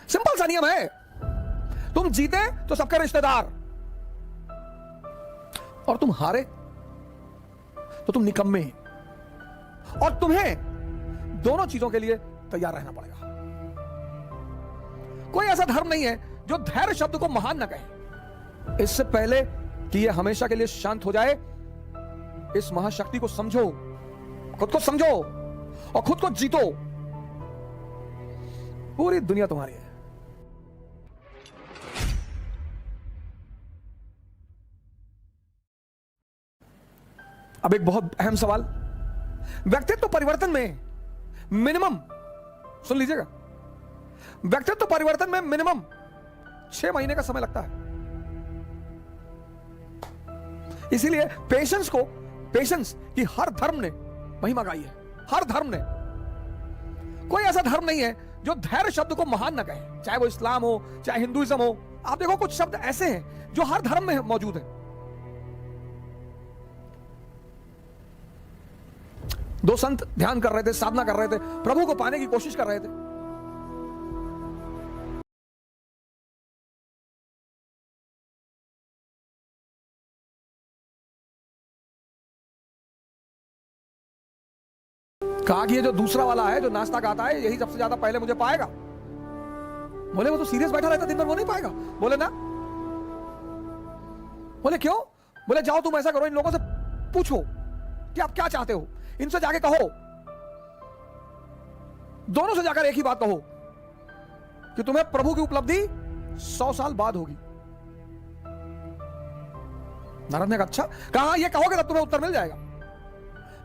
Simple सा नियम है। तुम जीते तो सबके रिश्तेदार, और तुम हारे तो तुम निकम्मे। और तुम्हें दोनों चीजों के लिए तैयार रहना पड़ेगा। कोई ऐसा धर्म नहीं है जो धैर्य शब्द को महान न कहे। इससे पहले कि यह हमेशा के लिए शांत हो जाए, इस महाशक्ति को समझो, खुद को समझो और खुद को जीतो। पूरी दुनिया तुम्हारी है। अब एक बहुत अहम सवाल, व्यक्तित्व परिवर्तन में मिनिमम, सुन लीजिएगा, व्यक्तित्व परिवर्तन में मिनिमम 6 महीने का समय लगता है। इसीलिए पेशेंस की हर धर्म ने महिमा गाई है। हर धर्म ने। कोई ऐसा धर्म नहीं है जो धैर्य शब्द को महान न कहे, चाहे वो इस्लाम हो, चाहे हिंदुइज्म हो। आप देखो कुछ शब्द ऐसे हैं जो हर धर्म में मौजूद हैं। 2 संत ध्यान कर रहे थे, साधना कर रहे थे, प्रभु को पाने की कोशिश कर रहे थे। कहा कि ये जो दूसरा वाला है, जो नाश्ता खाता है, यही सबसे ज्यादा पहले मुझे पाएगा। बोले वो तो सीरियस बैठा रहता दिन भर, वो नहीं पाएगा। बोले ना। बोले क्यों? बोले जाओ तुम ऐसा करो, इन लोगों से पूछो कि आप क्या चाहते हो, इनसे जाके कहो, दोनों से जाकर एक ही बात कहो कि तुम्हें प्रभु की उपलब्धि 100 साल बाद होगी। नारद ने कहा अच्छा, कहा ये कहोगे तब तुम्हें उत्तर मिल जाएगा।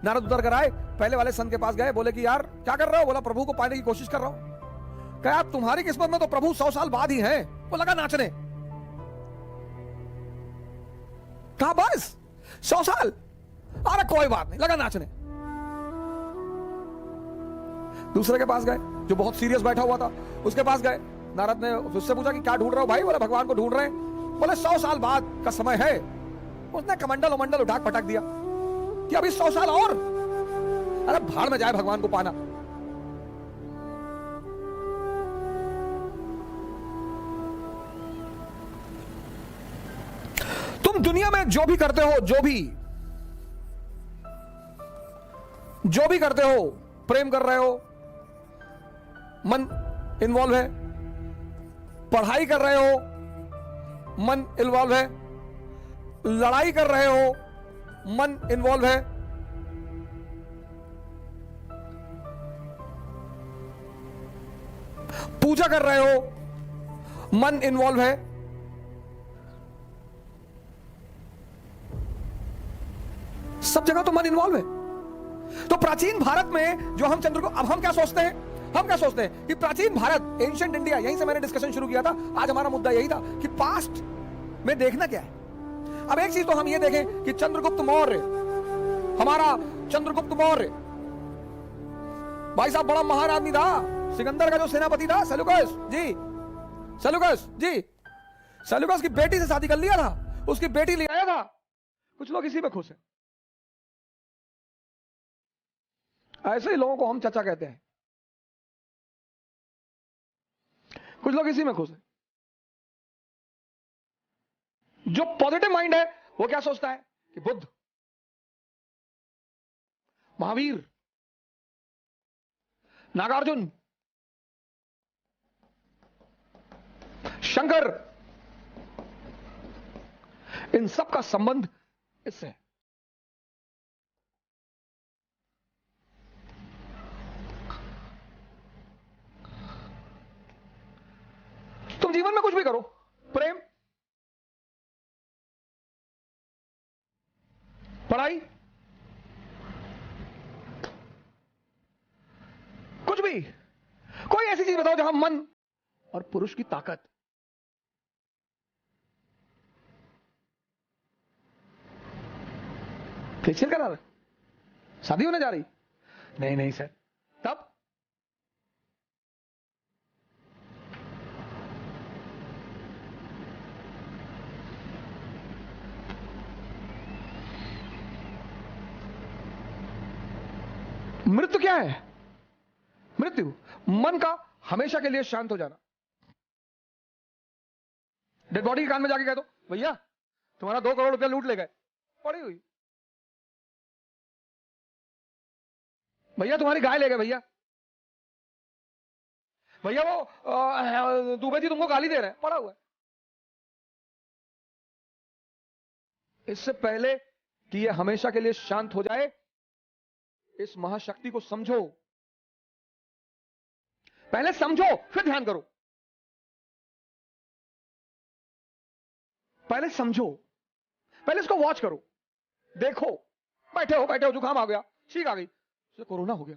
नारद उतर कर आए, पहले वाले संत के पास गए, बोले कि यार क्या कर रहे हो? बोला प्रभु को पाने की कोशिश कर रहा हूं। कहा तुम्हारी किस्मत में तो प्रभु 100 साल बाद ही है। वो लगा नाचने। कहा बस 100 साल? अरे कोई बात नहीं, लगा नाचने। दूसरे के पास गए जो बहुत सीरियस बैठा हुआ था, उसके पास गए। नारद ने उससे पूछा कि क्या ढूंढ रहे हो भाई? बोले भगवान को ढूंढ रहे हैं। बोले 100 साल बाद का समय है। उसने कमंडल उठा पटक दिया कि अभी 100 साल और। अरे भाड़ में जाए भगवान को पाना। तुम दुनिया में जो भी करते हो, जो भी करते हो, प्रेम कर रहे हो, मन इन्वॉल्व है, पढ़ाई कर रहे हो, मन इन्वॉल्व है, लड़ाई कर रहे हो, मन इन्वॉल्व है, पूजा कर रहे हो, मन इन्वॉल्व है, सब जगह तो मन इन्वॉल्व है। तो प्राचीन भारत में जो हम चंद्रगुप्त, अब हम क्या सोचते हैं कि प्राचीन भारत, एंशिएंट इंडिया, यहीं से मैंने डिस्कशन शुरू किया था। आज हमारा मुद्दा यही था कि पास्ट में देखना क्या है। अब एक चीज तो हम ये देखें कि चंद्रगुप्त मौर्य, हमारा चंद्रगुप्त मौर्य भाई साहब बड़ा महान आदमी था। सिकंदर का जो सेनापति था, सेल्यूकस की बेटी से शादी कर लिया था, उसकी बेटी ले आया था। कुछ लोग इसी में खुश हैं। ऐसे ही लोगों को हम चाचा कहते हैं। कुछ लोग इसी में खुश हैं। जो पॉजिटिव माइंड है वो क्या सोचता है कि बुद्ध, महावीर, नागार्जुन, शंकर, इन सब का संबंध इससे है। तुम जीवन में कुछ भी करो, प्रेम, पढ़ाई, कुछ भी, कोई ऐसी चीज बताओ जहां मन और पुरुष की ताकत। फेशियल करा रहे, शादी होने जा रही? नहीं सर। तब मृत्यु क्या है? मृत्यु मन का हमेशा के लिए शांत हो जाना। डेड बॉडी के कान में जाके कह दो भैया तुम्हारा 2 करोड़ रुपया लूट ले गए, पड़ी हुई। भैया तुम्हारी गाय ले गए, भैया भैया वो दुबे जी तुमको गाली दे रहे हैं, पड़ा हुआ है। इससे पहले कि ये हमेशा के लिए शांत हो जाए, इस महाशक्ति को समझो, पहले समझो फिर ध्यान करो। पहले समझो, पहले इसको वॉच करो, देखो। बैठे हो जुकाम आ गया, छींक आ गई, कोरोना हो गया।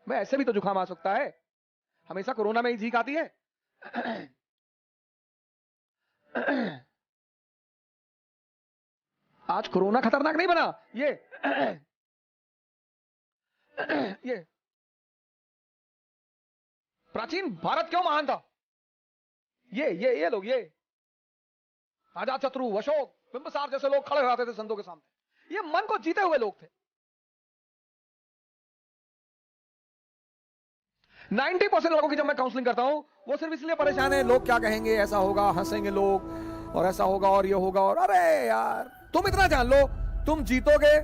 मैं ऐसे भी तो जुकाम आ सकता है, हमेशा कोरोना में ही छींक आती है। आज कोरोना खतरनाक नहीं बना, ये प्राचीन भारत क्यों महान था? ये लोग, ये अजात शत्रु, अशोक, बिंबिसार जैसे लोग खड़े हो जाते थे संतों के सामने। ये मन को जीते हुए लोग थे। 90% लोगों की जब मैं काउंसलिंग करता हूं, वो सिर्फ इसलिए परेशान है, लोग क्या कहेंगे, ऐसा होगा, हंसेंगे लोग, और ऐसा होगा, और ये होगा, और अरे यार तुम इतना जान लो, तुम जीतोगे।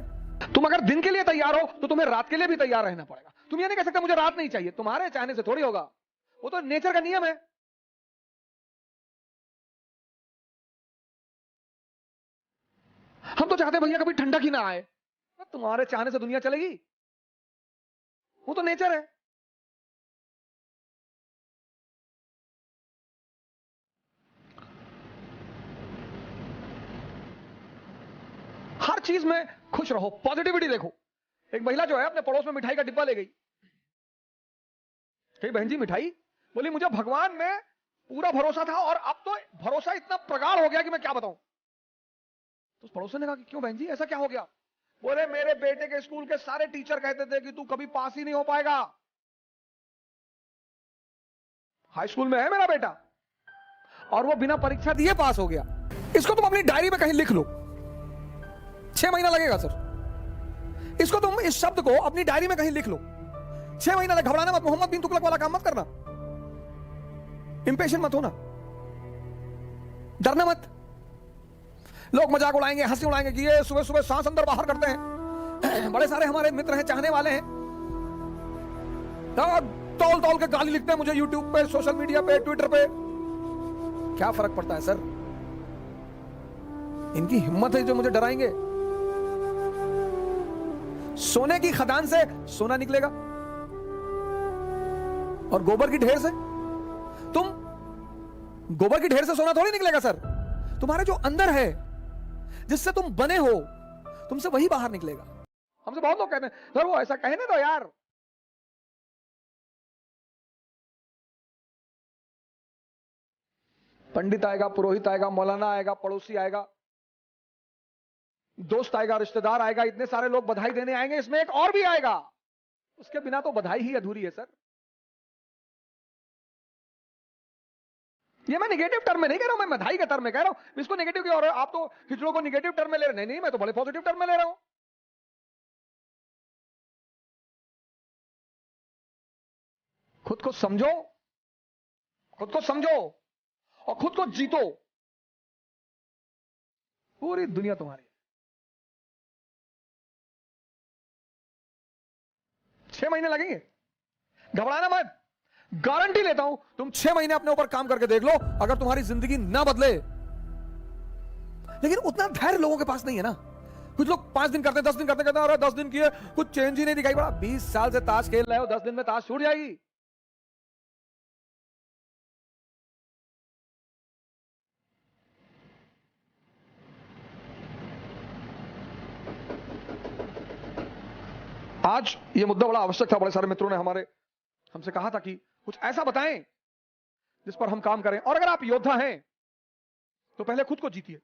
तुम अगर दिन के लिए तैयार हो तो तुम्हें रात के लिए भी तैयार रहना पड़ेगा। तुम ये नहीं कह सकते मुझे रात नहीं चाहिए, तुम्हारे चाहने से थोड़ी होगा, वो तो नेचर का नियम है। हम तो चाहते भैया कभी ठंडक ही ना आए, तुम्हारे चाहने से दुनिया चलेगी? वो तो नेचर है। हर चीज में खुश रहो, पॉजिटिविटी देखो। एक महिला जो है अपने पड़ोस में मिठाई का डिब्बा ले गई, कही बहन जी मिठाई, बोली मुझे भगवान में पूरा भरोसा था और अब तो भरोसा इतना प्रगाढ़ हो गया कि मैं क्या बताऊं। तो उस पड़ोसन ने कहा कि क्यों बहन जी, ऐसा क्या हो गया? बोले मेरे बेटे के स्कूल के सारे टीचर कहते थे कि तू कभी पास ही नहीं हो पाएगा। हाई स्कूल में है मेरा बेटा और वो बिना परीक्षा दिए पास हो गया। इसको तुम अपनी डायरी में कहीं लिख लो, 6 महीना लगेगा सर। इसको तुम, इस शब्द को अपनी डायरी में कहीं लिख लो, 6 महीना लग। घबराना मत, मोहम्मद बिन तुगलक वाला काम मत करना, इंपेशेंट मत होना, डरना मत। लोग मजाक उड़ाएंगे, हंसी उड़ाएंगे कि ये सुबह सुबह सांस अंदर बाहर करते हैं। बड़े सारे हमारे मित्र हैं, चाहने वाले हैं, तौल तौल के गाली लिखते हैं मुझे यूट्यूब पे, सोशल मीडिया पे, ट्विटर पे। क्या फर्क पड़ता है सर? इनकी हिम्मत है जो मुझे डराएंगे। सोने की खदान से सोना निकलेगा और गोबर की ढेर से गोबर की ढेर से सोना थोड़ी निकलेगा सर। तुम्हारे जो अंदर है, जिससे तुम बने हो, तुमसे वही बाहर निकलेगा। हमसे बहुत लोग कहते हैं सर वो ऐसा कहने दो यार। पंडित आएगा, पुरोहित आएगा, मौलाना आएगा, पड़ोसी आएगा, दोस्त आएगा, रिश्तेदार आएगा, इतने सारे लोग बधाई देने आएंगे, इसमें एक और भी आएगा। उसके बिना तो बधाई ही अधूरी है सर। ये मैं नेगेटिव टर्म में नहीं कह रहा हूं, मैं बधाई के टर्म में कह रहा हूं। इसको नेगेटिव की, और आप तो हिजड़ों को नेगेटिव टर्म में ले रहे। नहीं, मैं तो बड़े पॉजिटिव टर्म में ले रहा हूं। खुद को समझो, खुद को समझो और खुद को जीतो। पूरी दुनिया तुम्हारी। 6 महीने लगेंगे, घबराना मत। गारंटी लेता हूं, तुम 6 महीने अपने ऊपर काम करके देख लो, अगर तुम्हारी जिंदगी ना बदले। लेकिन उतना धैर्य लोगों के पास नहीं है ना। कुछ लोग 5 दिन करते, 10 दिन करते, कहते हैं अरे 10 दिन किए, कुछ चेंज ही नहीं दिखाई पड़ा। 20 साल से ताश खेल रहे हो, 10 दिन में ताश छूट जाएगी? आज ये मुद्दा बड़ा आवश्यक था। बड़े सारे मित्रों ने हमारे हमसे कहा था कि कुछ ऐसा बताएं जिस पर हम काम करें। और अगर आप योद्धा हैं तो पहले खुद को जीतिए।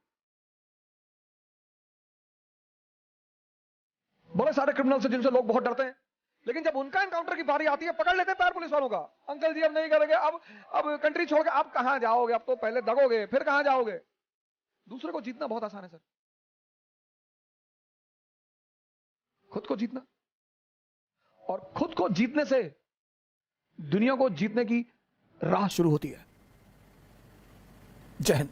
बड़े सारे क्रिमिनल से जिनसे लोग बहुत डरते हैं, लेकिन जब उनका एनकाउंटर की बारी आती है, पकड़ लेते हैं पैर पुलिस वालों का। अंकल जी अब नहीं करेंगे, अब कंट्री छोड़ के आप कहां जाओगे? अब तो पहले दगोगे, फिर कहां जाओगे? दूसरे को जीतना बहुत आसान है सर, खुद को जीतना। और खुद को जीतने से दुनिया को जीतने की राह शुरू होती है। जय हिंद।